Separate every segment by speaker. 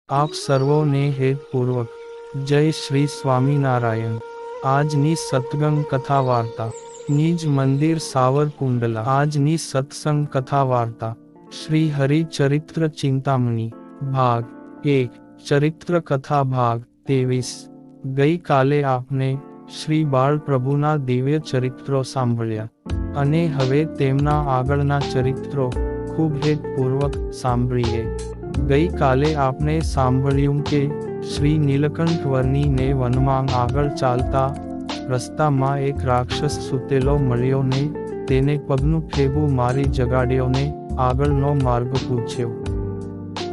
Speaker 1: આપ સર્વોને હેતપૂર્વક જય શ્રી સ્વામિનારાયણ। આજની સત્સંગ કથા વાર્તા નિજ મંદિર સાવરકુંડલા। આજની સત્સંગ કથા વાર્તા શ્રી હરિ ચરિત્ર ચિંતામણી ભાગ 1 ચરિત્ર કથા ભાગ 23। ગઈ કાલે આપને શ્રી બાળપ્રભુના દિવ્ય ચરિત્રો સાંભળ્યા અને હવે તેમના આગળના ચરિત્રો ખૂબ હેતપૂર્વક સાંભળીએ। ગઈ કાલે આપને સાંભળ્યું કે શ્રી નીલકંઠ વર્ણીને વનમાં આગળ ચાલતા રસ્તામાં એક રાક્ષસ સૂતેલો મળ્યો ને તેને પગનું ઠેબું મારી જગાડ્યો ને આગળનો માર્ગ પૂછ્યો।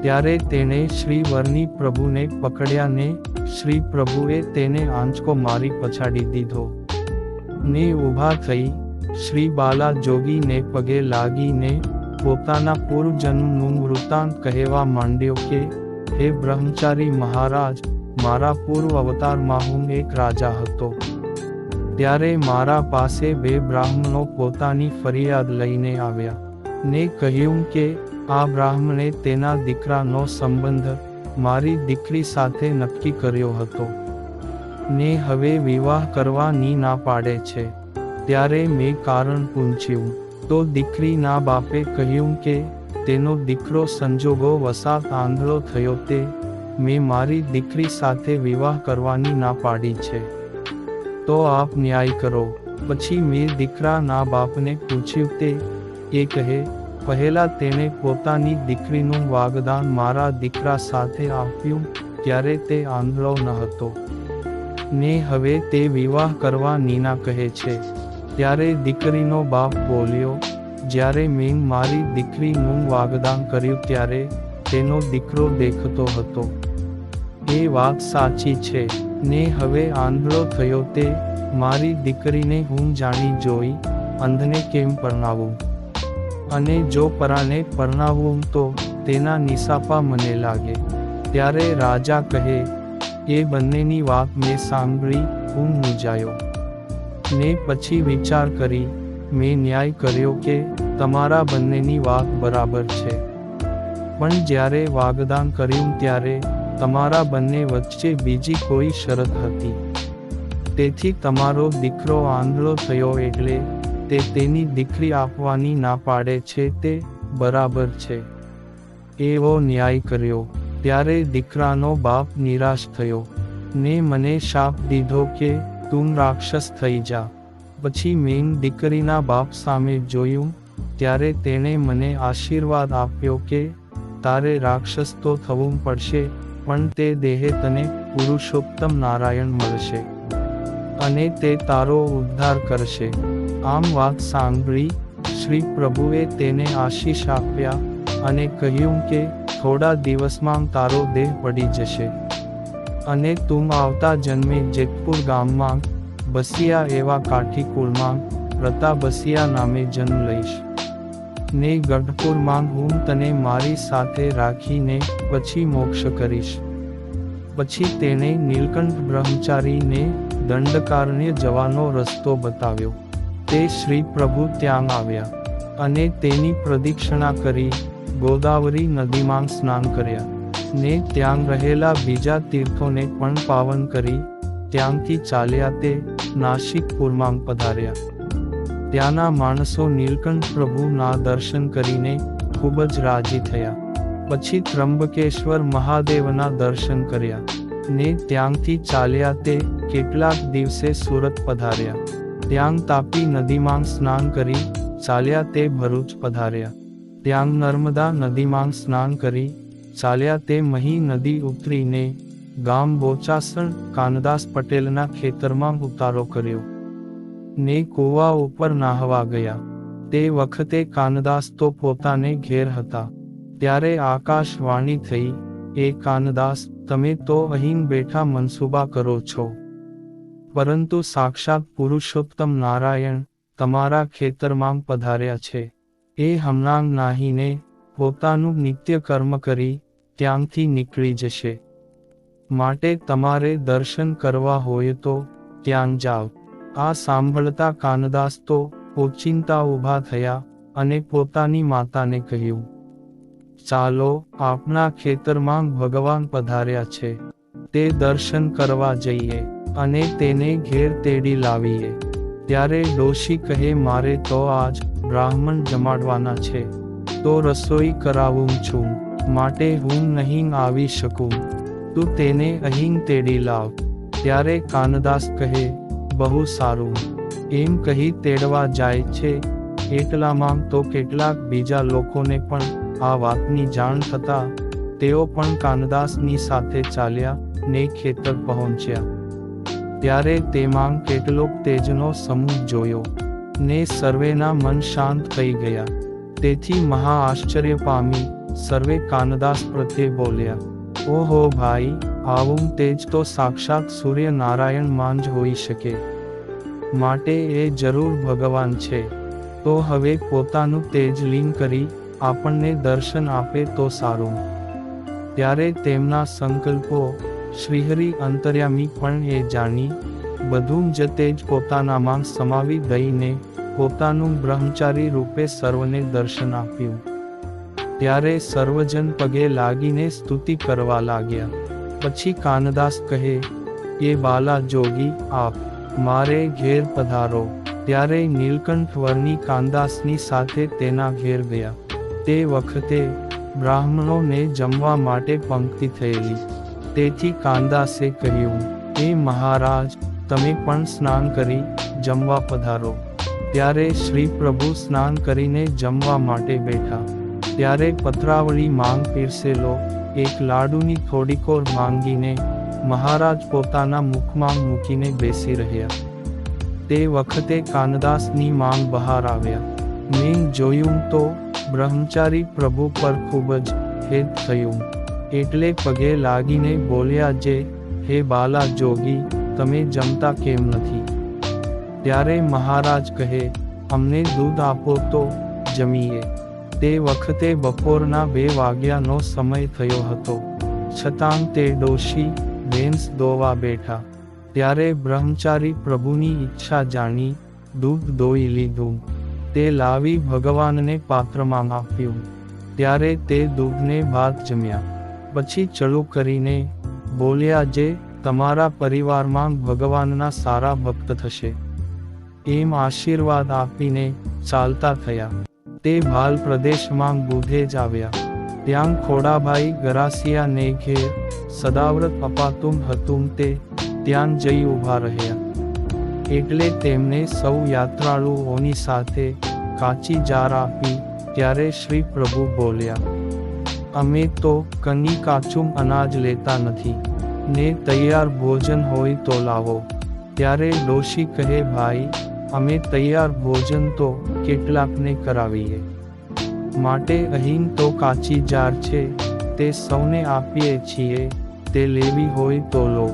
Speaker 1: ત્યારે તેણે શ્રી વર્ણી પ્રભુને પકડ્યા ને શ્રી પ્રભુએ તેને આંચકો મારી પછાડી દીધો ને ઊભા થઈ શ્રી બાલા જોગીને પગે લાગીને પોતાના પૂર્વજન્મનું વૃત્તાંત કહેવા માંડ્યો કે હે બ્રહ્મચારી મહારાજ, મારા પૂર્વ અવતારમાં હું એક રાજા હતો। ત્યારે મારા પાસે 2 બ્રાહ્મણો પોતાની ફરિયાદ લઈને આવ્યા ને કહ્યું કે આ બ્રાહ્મણે તેના દીકરાનો સંબંધ મારી દીકરી સાથે નક્કી કર્યો હતો ને હવે વિવાહ કરવાની ના પાડે છે। ત્યારે મેં કારણ પૂછ્યું તો દીકરીના બાપે કહ્યું કે તેનો દીકરો સંજોગો વસાત આંધળો થયો તે મેં મારી દીકરી સાથે વિવાહ કરવાની ના પાડી છે, તો આપ ન્યાય કરો। પછી મેં દીકરાના બાપને પૂછ્યું તે એ કહે પહેલા તેણે પોતાની દીકરીનું વાગદાન મારા દીકરા સાથે આપ્યું ત્યારે તે આંધળો ન હતો ને હવે તે વિવાહ કરવાની ના કહે છે। ત્યારે દીકરીનો બાપ બોલ્યો જ્યારે મેં મારી દીકરીનું વાગદાન કર્યું ત્યારે તેનો દીકરો દેખતો હતો, એ વાત સાચી છે ને હવે આંધળો થયો તે મારી દીકરીને હું જાણી જોઈ અંધને કેમ પરણાવું, અને જો પરાને પરણાવું તો તેના નિશાપા મને લાગે। ત્યારે રાજા કહે એ બંનેની વાત મેં સાંભળી હું મૂંઝાયો ને પછી વિચાર કરી મેં ન્યાય કર્યો કે તમારા બંનેની વાત બરાબર છે, પણ જ્યારે વાગદાન કર્યું ત્યારે તમારા બંને વચ્ચે બીજી કોઈ શરત હતી, તેથી તમારો દીકરો આંધળો થયો એટલે તે તેની દીકરી આપવાની ના પાડે છે તે બરાબર છે, એવો ન્યાય કર્યો। ત્યારે દીકરાનો બાપ નિરાશ થયો ને મને શાપ દીધો કે તું રાક્ષસ થઈ જા। પછી મેં દીકરીના બાપ સામે જોયું ત્યારે તેણે મને આશીર્વાદ આપ્યો કે તારે રાક્ષસ તો થવું પડશે પણ તે દેહે તને પુરુષોત્તમ નારાયણ મળશે અને તે તારો ઉદ્ધાર કરશે। આમ વાત સાંભળી શ્રી પ્રભુએ તેને આશીષ આપ્યા અને કહ્યું કે થોડા દિવસમાં તારો દેહ પડી જશે અને તું આવતા જન્મે જેતપુર ગામમાં બસિયા એવા કાઠી કુળમાં પ્રતાબસિયા નામે જન્મ લઈશ ને ગઢપુરમાં હું તને મારી સાથે રાખીને પછી મોક્ષ કરીશ। પછી તેણે નીલકંઠ બ્રહ્મચારીને દંડકારણ્ય જવાનો રસ્તો બતાવ્યો। તે શ્રી પ્રભુ ત્યાં આવ્યા અને તેની પ્રદક્ષિણા કરી ગોદાવરી નદીમાં સ્નાન કર્યા ને ત્યાં રહેલા બીજા તીર્થોને પણ પાવન કરી ત્યાંથી ચાલ્યા તે નાસિકપુરમાં પધાર્યા। ત્યાંના માણસો નીલકંઠ પ્રભુના દર્શન કરીને ખૂબ જ રાજી થયા। પછી ત્રંબકેશ્વર મહાદેવના દર્શન કર્યા ને ત્યાંથી ચાલ્યા તે કેટલાક દિવસે સુરત પધાર્યા। ત્યાં તાપી નદીમાં સ્નાન કરી ચાલ્યા તે ભરૂચ પધાર્યા। ત્યાં નર્મદા નદીમાં સ્નાન કરી ચાલ્યા તે મહી નદી ઉતરીને ગામ બોચાસણ કાનદાસ પટેલના ખેતરમાં ઉતારો કર્યો ને કૂવા ઉપર નાહવા ગયા। તે વખતે કાનદાસ તો પોતાને ઘેર હતા। ત્યારે આકાશવાણી થઈ એ કાનદાસ તમે તો અહીં બેઠા મનસુબા કરો છો, પરંતુ સાક્ષાત પુરુષોત્તમ નારાયણ તમારા ખેતરમાં પધાર્યા છે, એ હમણાં નાહીને પોતાનું નિત્ય કર્મ કરી ત્યાંથી નીકળી જશે, માટે તમારે દર્શન કરવા હોય તો ત્યાં જાઓ। આ સાંભળતા કાનદાસ તો ઓચિંતા ઊભા થયા અને પોતાની માતાને કહ્યું ચાલો આપના ખેતરમાં ભગવાન પધાર્યા છે, તે દર્શન કરવા જઈએ અને તેને ઘેર તેડી લાવીએ. ત્યારે ડોશી કહે, મારે તો આજ બ્રાહ્મણ જમાડવાના છે, તો રસોઈ કરાવું છું, માટે હું નહીં આવી શકું. તું તેને અહીં તેડી લાવ. ત્યારે કાનદાસ કહે, બહુ સારું. એમ કહી તેડવા જાય છે. એટલામાં તો કેટલાક બીજા લોકોને પણ આ વાતની જાણ થતા તેઓ પણ કાનદાસની સાથે ચાલ્યા ને ખેતર પહોંચ્યા. ત્યારે તેમાં કેટલોક તેજનો સમૂહ જોયો ને સર્વેના મન શાંત થઈ ગયા. તેથી મહા આશ્ચર્ય પામી સર્વે કાનદાસ પ્રત્યે બોલ્યા, ઓહો ભાઈ, આવું તેજ તો સાક્ષાત સૂર્યનારાયણ માં જ હોઈ શકે, માટે એ જરૂર ભગવાન છે. તો હવે પોતાનું તેજ લીન કરી આપણને દર્શન આપે તો સારું. ત્યારે તેમના સંકલ્પો શ્રીહરિ અંતર્યામી પણ એ જાણી બધું જ તેજ પોતાનામાં સમાવી દઈને પોતાનું બ્રહ્મચારી રૂપે સર્વને દર્શન આપ્યું. ત્યારે સર્વજન પગે લાગીને સ્તુતિ કરવા લાગ્યા. પછી કાનદાસ કહે, એ બાલા જોગી આપ મારે ઘેર પધારો. ત્યારે નીલકંઠ વર્ણી કાનદાસની સાથે તેના ઘેર ગયા. તે વખતે બ્રાહ્મણોને જમવા માટે પંક્તિ થયેલી. તેથી કાનદાસે કહ્યું, એ મહારાજ, તમે પણ સ્નાન કરી જમવા પધારો. ત્યારે શ્રી પ્રભુ સ્નાન કરીને જમવા માટે બેઠા. ત્યારે પત્રાવળી માંગ પીરસેલો એક લાડુની થોડીકોર માંગીને મહારાજ પોતાના મુખમાં મૂકીને બેસી રહ્યા. તે વખતે કાનદાસની માંગ બહાર આવ્યા. મેં જોયું તો બ્રહ્મચારી પ્રભુ પર ખૂબ જ ખેદ થયું. એટલે પગે લાગીને બોલ્યા, જે હે બાલા જોગી, તમે જમતા કેમ નથી? ત્યારે મહારાજ કહે, અમને દૂધ આપો તો જમીએ. તે વખતે બપોરના 2 વાગ્યાનો સમય થયો હતો. છતાં તે ડોશી ભેંસ દોવા બેઠા. ત્યારે બ્રહ્મચારી પ્રભુની ઈચ્છા જાણી દૂધ દોઈ લીધું. તે લાવી ભગવાનને પાત્રમાં આપ્યું. ત્યારે તે દૂધને ભાત જમ્યા. પછી ચડું કરીને બોલ્યા, જે તમારા પરિવારમાં ભગવાનના સારા ભક્ત થશે. એમ આશીર્વાદ આપીને ચાલતા થયા. તે ભાલ પ્રદેશમાં બુધે જ આવ્યા. ત્યાં ખોડાભાઈ ગરાસિયાને ઘેર સદાવ્રત અપાતું હતું. તે ત્યાં જઈ ઊભા રહ્યા. એટલે તેમને સૌ યાત્રાળુઓની સાથે કાચી જાર આપી. ત્યારે શ્રી પ્રભુ બોલ્યા, અમે તો કંઈ કાચું અનાજ લેતા નથી ને તૈયાર ભોજન હોય તો લાવો. ત્યારે ડોશી કહે, ભાઈ, અમે તૈયાર ભોજન તો કેટલાકને કરાવીએ, માટે અહીં તો કાચી જાર છે, તે સૌને આપીએ છીએ. તે લેવી હોય તો લો,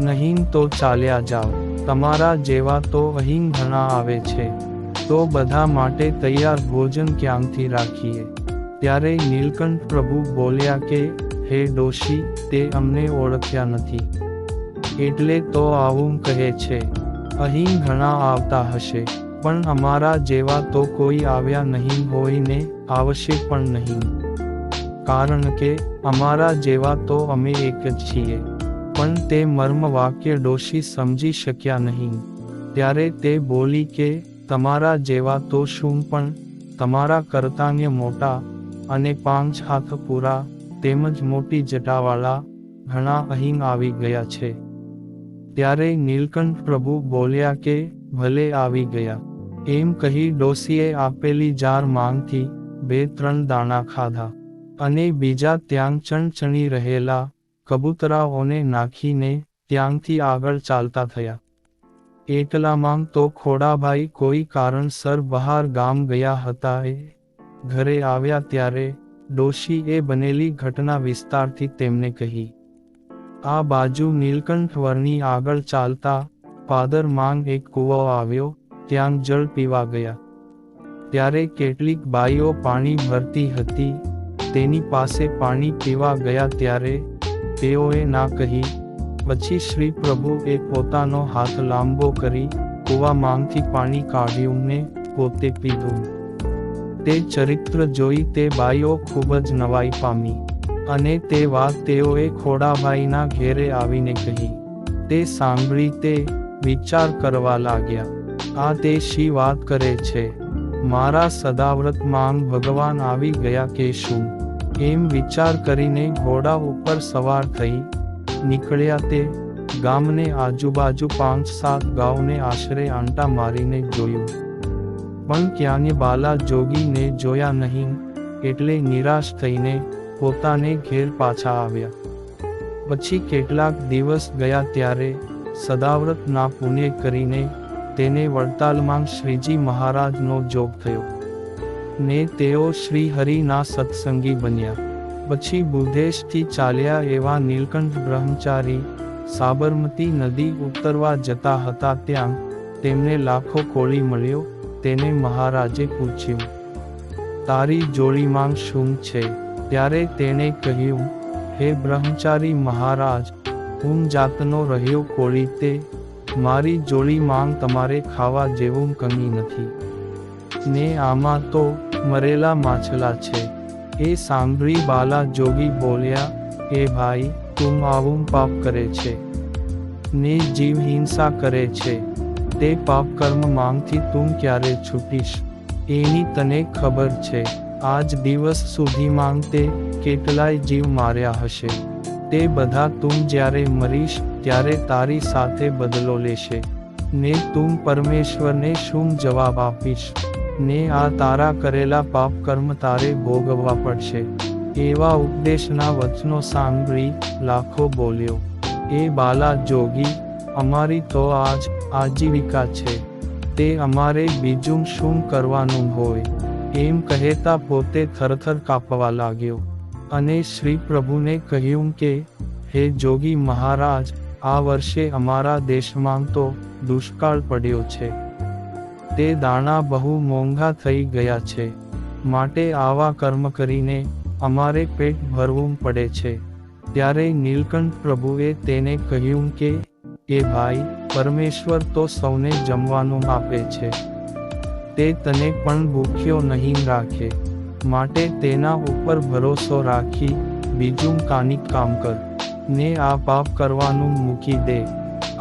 Speaker 1: નહીં તો ચાલ્યા જાઓ. તમારા જેવા તો અહીં ઘણા આવે છે, તો બધા માટે તૈયાર ભોજન ક્યાંથી રાખીએ? ત્યારે નીલકંઠ પ્રભુ બોલ્યા કે, હે ડોશી, તે અમને ઓળખ્યા નથી, એટલે તો આવું કહે છે. અહીં ઘણા આવતા હશે, પણ અમારા જેવા તો કોઈ આવ્યા નહીં હોય ને આવશે પણ નહીં. કારણ કે અમારા જેવા તો અમે એક જ છીએ. પણ તે મર્મ વાક્ય ડોશી સમજી શક્યા નહીં. ત્યારે તે બોલી કે, તમારા જેવા તો શું, પણ તમારા કરતાંય મોટા અને 5 હાથ પૂરા તેમજ મોટી જટાવાળા ઘણા અહીં આવી ગયા છે. ત્યારે નીલકંઠ પ્રભુ બોલ્યા કે, ભલે આવી ગયા. એમ કહી ડોશીએ આપેલી જાર માંગથી 2-3 દાણા ખાધા અને બીજા ત્યાં ચણચણી રહેલા કબૂતરાઓને નાખીને ત્યાંથી આગળ ચાલતા થયા. એટલામાં તો ખોડાભાઈ કોઈ કારણસર બહાર ગામ ગયા હતા. એ ઘરે આવ્યા ત્યારે ડોશીએ બનેલી ઘટના વિસ્તારથી તેમને કહી. આ બાજુ નીલકંઠ વર્ણી આગળ ચાલતા પાદર માંગ એક કૂવો આવ્યો. ત્યાં જળ પીવા ગયા. ત્યારે કેટલીક બાઈઓ પાણી ભરતી હતી. તેની પાસે પાણી પીવા ગયા ત્યારે તેઓએ ના કહી. પછી શ્રી પ્રભુએ પોતાનો હાથ લાંબો કરી કૂવામાંથી પાણી કાઢ્યું ને પોતે પીધું. તે ચરિત્ર જોઈ તે બાઈઓ ખૂબ જ નવાઈ પામી, અને તે વાત તેઓએ ખોડાભાઈના ઘેરે આવીને કહી. તે સાંભળી તે વિચાર કરવા લાગ્યા, આ તે શી વાત કરે છે? મારા સદાવ્રત માંગ ભગવાન આવી ગયા કે શું? એમ વિચાર કરીને ઘોડા ઉપર સવાર થઈ નીકળ્યા. તે ગામને આજુબાજુ 5-7 ગાઉને આશરે આંટા મારીને જોયું, પણ ક્યાંય બાલા જોગીને જોયા નહીં, એટલે નિરાશ થઈને પોતાને ઘેર પાછા આવ્યા. પછી કેટલાક દિવસ ગયા ત્યારે સદાવ્રતના પુણ્ય કરીને તેને વડતાલમાં શ્રીજી મહારાજનો જોગ થયો, ને તેઓ શ્રી હરિના સત્સંગી બન્યા. પછી બુધેશથી ચાલ્યા એવા નીલકંઠ બ્રહ્મચારી સાબરમતી નદી ઉતરવા જતા હતા. ત્યાં તેમને લાખો કોળી મળ્યો. તેને મહારાજે પૂછ્યું, તારી જોડીમાં શું છે? ત્યારે તેણે કહ્યું, હે બ્રહ્મચારી મહારાજ, હું જાતનો રહ્યો કોળી, તે મારી જોડીમાં તમારે ખાવા જેવું કંઈ નથી, ને આમાં તો મરેલા માછલા છે. એ સાંભળી બાલા જોગી બોલ્યા, એ ભાઈ, તું આવું પાપ કરે છે ને જીવ હિંસા કરે છે. તે પાપ કર્મ માંગથી તું ક્યારે છૂટીશ એની તને ખબર છે? આજ દિવસ સુધીમાં તે કેટલાય જીવ માર્યા હશે. તે બધા તું જ્યારે મરીશ ત્યારે તારી સાથે બદલો લેશે, ને તું પરમેશ્વરને શું જવાબ આપીશ? ને આ તારા કરેલા પાપ કર્મ તારે ભોગવવા પડશે. એવા ઉપદેશના વચનો સાંભળી લાખો બોલ્યો, એ બાલા જોગી, અમારી તો આજ આજીવિકા છે, તે અમારે બીજું શું કરવાનું હોય? એમ કહેતા પોતે થરથર કાપવા લાગ્યો, અને શ્રી પ્રભુને કહ્યું કે, હે જોગી મહારાજ, આ વર્ષે અમારા દેશમાં તો દુષ્કાળ પડ્યો છે. તે દાણા બહુ મોંઘા થઈ ગયા છે, માટે આવા કર્મ કરીને અમારે પેટ ભરવું પડે છે. ત્યારે નીલકંઠ પ્રભુએ તેને કહ્યું કે, એ ભાઈ, પરમેશ્વર તો સૌને જમવાનું આપે છે, તે તને પણ ભૂખ્યો નહીં રાખે, માટે તેના ઉપર ભરોસો રાખી બીજું કાનિક કામ કર, ને આ પાપ કરવાનું મૂકી દે.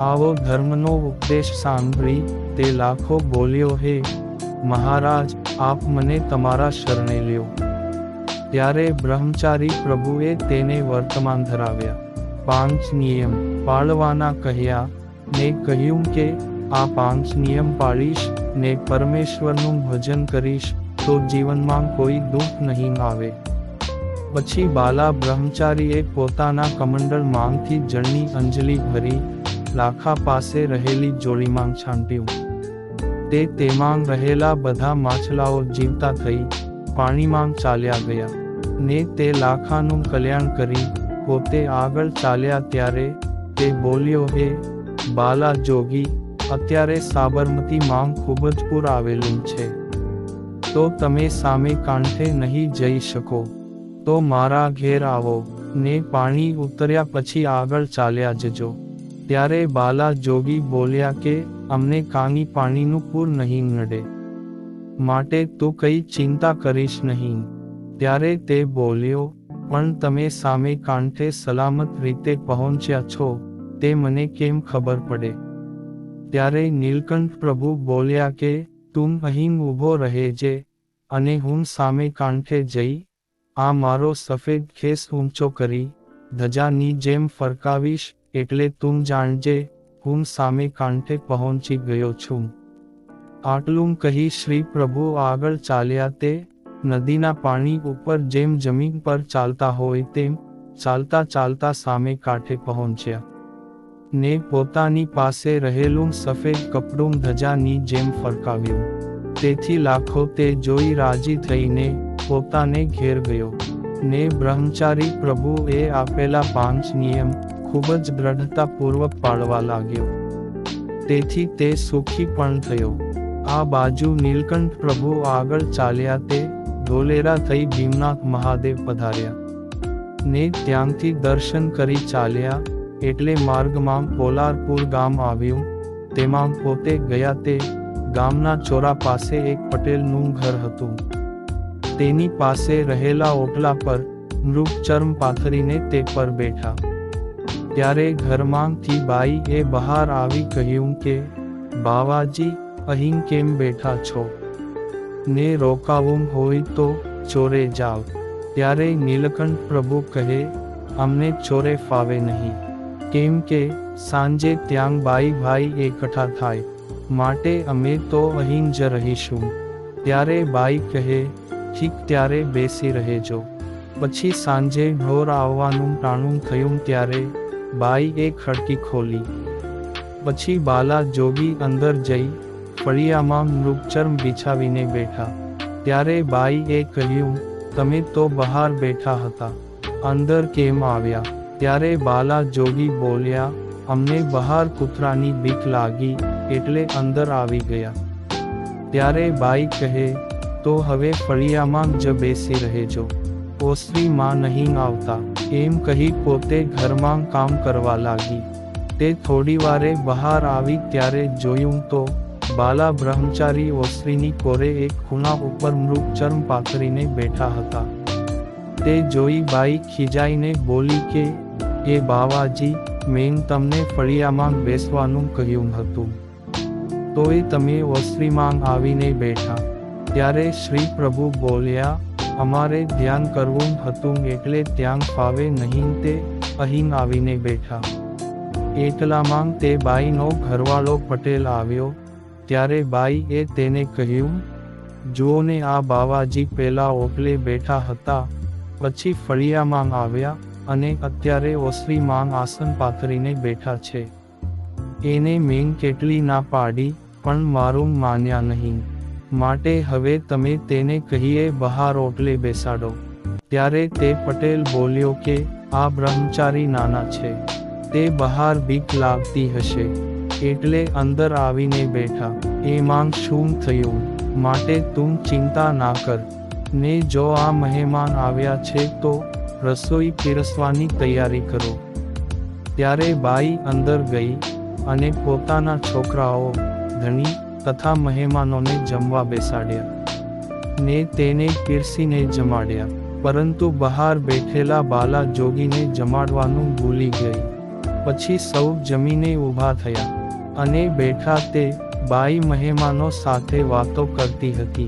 Speaker 1: આવો ધર્મનો ઉપદેશ સાંભળી તે લાખો બોલ્યો, હે મહારાજ, આપ મને તમારા શરણે લ્યો. ત્યારે બ્રહ્મચારી પ્રભુએ તેને વર્તમાન ધરાવ્યા, 5 નિયમ પાળવાના કહ્યા, ને કહ્યું કે આ 5 નિયમ પાળીશ ને પરમેશ્વરનું ભજન કરીશ તો જીવનમાં કોઈ દુઃખ નહીં આવે. પછી બાલા બ્રહ્મચારીએ પોતાના કમંડળ માંગથી જળની અંજલિ ભરી લાખા પાસે રહેલી જોડીમાં છાંટ્યું. તે તેમાં રહેલા બધા માછલાઓ જીવતા થઈ પાણીમાં ચાલ્યા ગયા, ને તે લાખાનું કલ્યાણ કરી પોતે આગળ ચાલ્યા. ત્યારે તે બોલ્યો, હે બાલા જોગી, અત્યારે સાબરમતી માં ખૂબ જ પૂર આવેલું છે, તો તમે સામે કાંઠે નહીં જઈ શકો તો મારા ઘેર આવો, ને પાણી ઉતર્યા પછી આગળ ચાલ્યા જજો. ત્યારે બાલા જોગી બોલ્યા કે, અમને કાંઈ પાણીનું પૂર નહીં નડે, માટે તું કઈ ચિંતા કરીશ નહીં. ત્યારે તે બોલ્યો, પણ તમે સામે કાંઠે સલામત રીતે પહોંચ્યા છો તે મને કેમ ખબર પડે? ત્યારે નીલકંઠ પ્રભુ બોલ્યા કે, તું અહીં ઊભો રહેજે, અને હું સામે કાંઠે જઈ આ મારો સફેદ ખેસ ઊંચો કરી ધજાની જેમ ફરકાવીશ, એટલે તું જાણજે હું સામે કાંઠે પહોંચી ગયો છું. આટલું કહી શ્રી પ્રભુ આગળ ચાલ્યા. તે નદીના પાણી ઉપર જેમ જમીન પર ચાલતા હોય તેમ ચાલતા ચાલતા સામે કાંઠે પહોંચ્યા, ને પોતાની પાસે રહેલું સફેદ કપડું ધજાની જેમ ફરકાવ્યું. તેથી લાખો તે જોઈ રાજી થઈને પોતાને ઘેર ગયો, ને બ્રહ્મચારી પ્રભુએ આપેલા 5 નિયમ ખૂબ જ દ્રઢતાપૂર્વક પાળવા લાગ્યો. તેથી તે સુખી પણ થયો. આ બાજુ નીલકંઠ પ્રભુ આગળ ચાલ્યા. તે ધોલેરા થઈ ભીમનાથ મહાદેવ પધાર્યા, ને ત્યાંથી દર્શન કરી ચાલ્યા. એટલે માર્ગમાં પોલારપુર ગામ આવ્યું. તેમાં પોતે ગયા. તે ગામના ચોરા પાસે એક પટેલનું ઘર હતું. તેની પાસે રહેલા ઓટલા પર મૃગચર્મ પાથરીને તે પર બેઠા. ત્યારે ઘરમાંથી બાઈએ બહાર આવી કહ્યું કે, બાવાજી, અહીં કેમ બેઠા છો? ને રોકાવું હોય તો ચોરે જાવ. ત્યારે નીલકંઠ પ્રભુ કહે, અમને ચોરે ફાવે નહીં, કેમ કે સાંજે ત્યાં ભાઈ એકઠા થાય, માટે અમે તો અહીં જ રહીશું. ત્યારે બાઈ કહે, ઠીક, ત્યારે બેસી રહેજો. પછી સાંજે ઢોર આવવાનું ટાણું થયું ત્યારે બાઈએ ખડકી ખોલી. પછી બાલા જોગી અંદર જઈ ફળિયામાં મૃગચર્મ બિછાવીને બેઠા. ત્યારે બાઈએ કહ્યું, તમે તો બહાર બેઠા હતા, અંદર કેમ આવ્યા? ત્યારે બાલા જોગી બોલ્યા, અમને બહાર કૂતરાની બીક લાગી એટલે અંદર આવી ગયા. ત્યારે બાઈ કહે, તો હવે ફળિયામાં જ બેસી રહેજો, ઓસરીમાં નહીં આવતા. એમ કહી પોતે ઘરમાં કામ કરવા લાગી. તે થોડીવારે બહાર આવી ત્યારે જોયું તો બાલા બ્રહ્મચારી ઓસરીની કોરે એક ખૂણા ઉપર મૃગચર્મ પાથરીને બેઠા હતા. તે જોઈ બાઈ ખીજાઈને બોલી કે, એ બાવાજી, મેં તમને ફળિયામાં બેસવાનું કહ્યું હતું, તોય તમે ઓસરીમાં આવીને બેઠા. ત્યારે શ્રી પ્રભુ બોલ્યા, અમારે ધ્યાન કરવું હતું એટલે ત્યાં ફાવે નહીં તે અહીં આવીને બેઠા. એટલામાં તે બાઈનો ઘરવાળો પટેલ આવ્યો. ત્યારે બાઈએ તેને કહ્યું, જુઓને, આ બાવાજી પેલા ઓટલે બેઠા હતા, પછી ફળિયામાં આવ્યા અને અત્યારે ઓસરીમાં આસન પાથરીને બેઠા છે. એને મેં કેટલી ના પાડી, પણ મારું માન્યા નહીં, માટે હવે તમે તેને કહીએ બહાર ઓટલે બેસાડો. ત્યારે તે પટેલ બોલ્યો કે, આ બ્રહ્મચારી નાના છે, તે બહાર બીક લાગતી હશે એટલે અંદર આવીને બેઠા. એમાં શું થયું? માટે તું ચિંતા ના કર, ને જો આ મહેમાન આવ્યા છે તો રસોઈ પીરસવાની તૈયારી કરો. ત્યારે બાઈ અંદર ગઈ અને પોતાના છોકરાઓ, ધણી તથા મહેમાનોને જમવા બેસાડ્યા ને તેને પીરસીને જમાડ્યા. પરંતુ બહાર બેઠેલા બાલા જોગીને જમાડવાનું ભૂલી ગઈ. પછી સૌ જમીને ઊભા થયા અને બેઠા. તે બાઈ મહેમાનો સાથે વાતો કરતી હતી.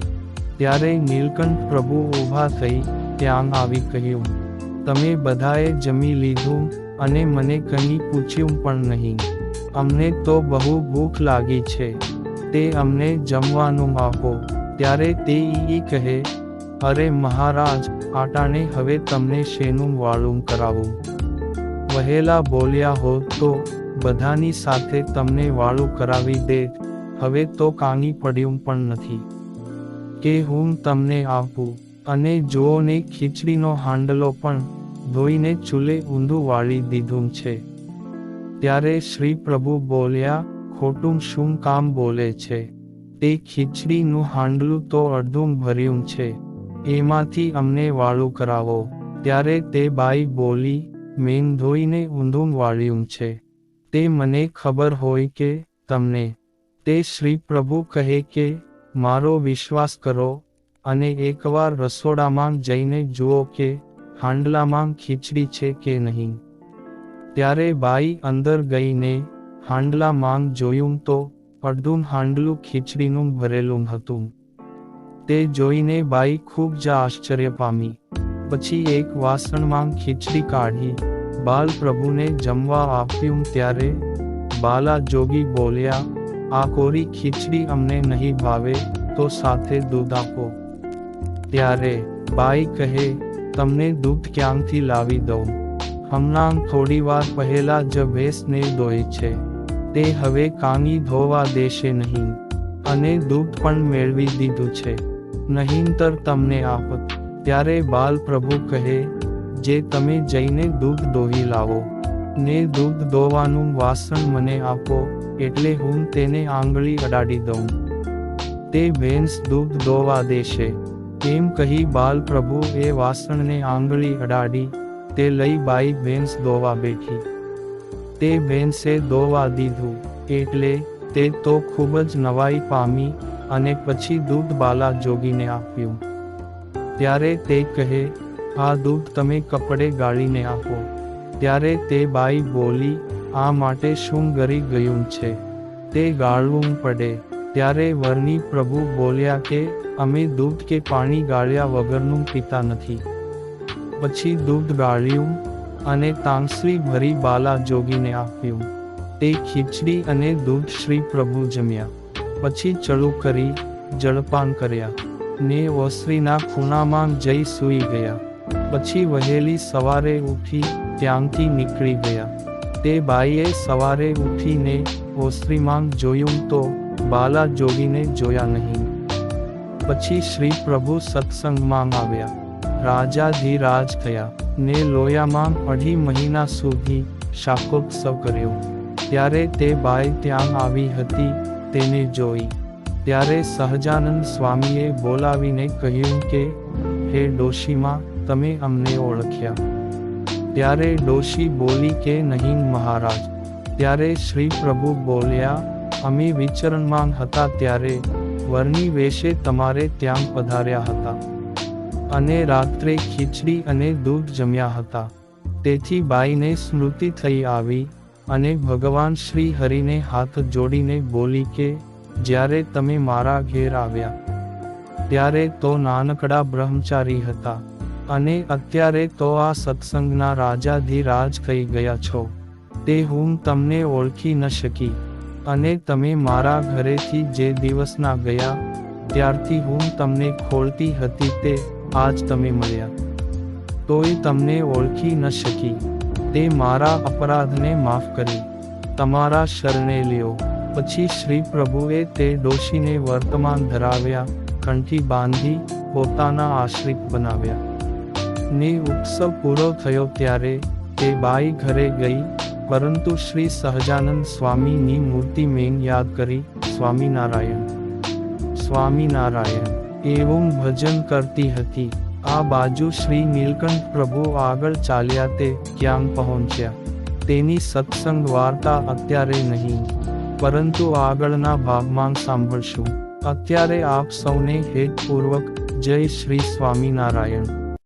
Speaker 1: ત્યારે નીલકંઠ પ્રભુ ઊભા થઈ ત્યાં આવી કહ્યું, તમે બધાએ જમી લીધું અને મને કંઈ પૂછ્યું પણ નહીં. અમને તો બહુ ભૂખ લાગી છે, તે અમને જમવાનું આપો. ત્યારે તે કહે, અરે મહારાજ, આટાણે હવે તમને શેનું વાળું કરાવું? વહેલા બોલ્યા હોત તો બધાની સાથે તમને વાળું કરાવી દેત. હવે તો કાંઈ પડ્યું પણ નથી કે હું તમને આપું. અને જુઓ ને, ખીચડીનો હાંડલો પણ ધોઈને ચૂલે ઊંધું વાળી દીધું છે. ત્યારે શ્રી પ્રભુ બોલ્યા, ખોટું શું કામ બોલે છે? તે ખીચડીનું હાંડલું તો અડધું ભર્યું છે, એમાંથી અમને વાળું કરાવો. ત્યારે તે બાઈ બોલી, મેં ધોઈને ઊંધું વાળ્યું છે, તે મને ખબર હોય કે તમને. તે શ્રી પ્રભુ કહે કે, મારો વિશ્વાસ કરો અને એકવાર રસોડામાં જઈને જુઓ કે હાંડલામાં ખીચડી છે કે નહીં. ત્યારે બાઈ અંદર ગઈને હાંડલામાં જોયું તો અડધું હાંડલું ખીચડીનું ભરેલું હતું. તે જોઈને બાઈ ખૂબ જ આશ્ચર્ય પામી. પછી એક વાસણમાં ખીચડી કાઢી બાલ પ્રભુને જમવા આપ્યું. ત્યારે બાલા જોગી બોલ્યા, આ કોરી ખીચડી અમને નહીં ભાવે તો સાથે દૂધ આપો. ત્યારે બાઈ કહે, તમને દૂધ ક્યાંથી લાવી દઉં? હમણાં થોડીવાર પહેલા જ ભેંસને દોઈ છે, તે હવે કાંઈ ધોવા દેશે નહીં, અને દૂધ પણ મેળવી દીધું છે, નહીંતર તમને આપત. ત્યારે બાલ પ્રભુ કહે, જે તમે જઈને દૂધ દોહી લાવો ને દૂધ દોવાનું વાસણ મને આપો એટલે હું તેને આંગળી અડાડી દઉં, તે ભેંસ દૂધ દોવા દેશે. એમ કહી બાલ પ્રભુ એ વાસણને આંગળી અડાડી તે લઈ બાઈ ભેંસ દોવા બેઠી. તે ભેંસે દોવા દીધું એટલે તે તો ખૂબ જ નવાઈ પામી અને પછી દૂધ બાલા જોગીને આપ્યું. ત્યારે તે કહે, આ દૂધ તમે કપડે ગાળીને આપો. ત્યારે તે બાઈ બોલી, આ માટે શું ગરી ગયું છે, તે ગાળવું પડે. ત્યારે વરની પ્રભુ બોલ્યા કે, અમે દૂધ કે પાણી ગાળ્યા વગરનું પીતા નથી. પછી દૂધ ગાળ્યું અને તાંસળી ભરી બાલા જોગીને આપ્યું. તે ખીચડી અને દૂધ શ્રી પ્રભુ જમ્યા. પછી ચડું કરી જળપાન કર્યા ને ઓસરીના ખૂણામાં જઈ સૂઈ ગયા. પછી વહેલી સવારે ઉઠી ત્યાંથી નીકળી ગયા. તે બાઈએ સવારે ઉઠીને ઓસરીમાં જોયું તો બાલા જોગીને જોયા નહીં. પછી શ્રી પ્રભુ સત્સંગમાં આવ્યા. રાજાધિરાજ થયા ને લોયામાં 2.5 મહિના સુધી શાકોત્સવ કર્યો. ત્યારે તે બાઈ ત્યાં આવી હતી, તેને જોઈ. ત્યારે સહજાનંદ સ્વામીએ બોલાવીને કહ્યું કે, હે ડોશીમાં, તમે અમને ઓળખ્યા? ત્યારે ડોશી બોલી કે, નહીં મહારાજ. ત્યારે શ્રી પ્રભુ બોલ્યા, અમે વિચરણમાં હતા ત્યારે વરની વેશે તમારે ત્યાં પધાર્યા હતા અને રાત્રે ખીચડી અને દૂધ જમ્યા હતા. તેથી બાઈને સ્મૃતિ થઈ આવી અને ભગવાન શ્રી હરિને હાથ જોડીને બોલી કે, જ્યારે તમે મારા ઘેર આવ્યા ત્યારે તો નાનકડા બ્રહ્મચારી હતા અને અત્યારે તો આ સત્સંગના રાજાધિરાજ થઈ ગયા છો. તે હું તમને ઓળખી ન શકી અને તમે મારા ઘરેથી જે દિવસના ગયા ત્યારથી હું તમને ખોળતી હતી તે આજ તમે મળ્યા. તોય તમને ઓળખી ન શકી. તે મારા અપરાધને માફ કરી તમારા શરણે લ્યો. પછી શ્રી પ્રભુએ તે ડોશીને વર્તમાન ધરાવ્યા, કંઠી બાંધી પોતાના આશ્રિત બનાવ્યા. ને ઉત્સવ પૂરો થયો ત્યારે તે બાઈ ઘરે ગઈ, પરંતુ શ્રી સહજાનંદ સ્વામીની મૂર્તિ મેં યાદ કરી, સ્વામિનારાયણ સ્વામિનારાયણ એવું ભજન કરતી હતી. આ બાજુ શ્રી નીલકંઠ પ્રભુ આગળ ચાલ્યા તે ક્યાં પહોંચ્યા તેની સત્સંગ વાર્તા અત્યારે નહીં, પરંતુ આગળના ભાગમાં સાંભળશું. અત્યારે આપ સૌને હેતપૂર્વક જય શ્રી સ્વામિનારાયણ.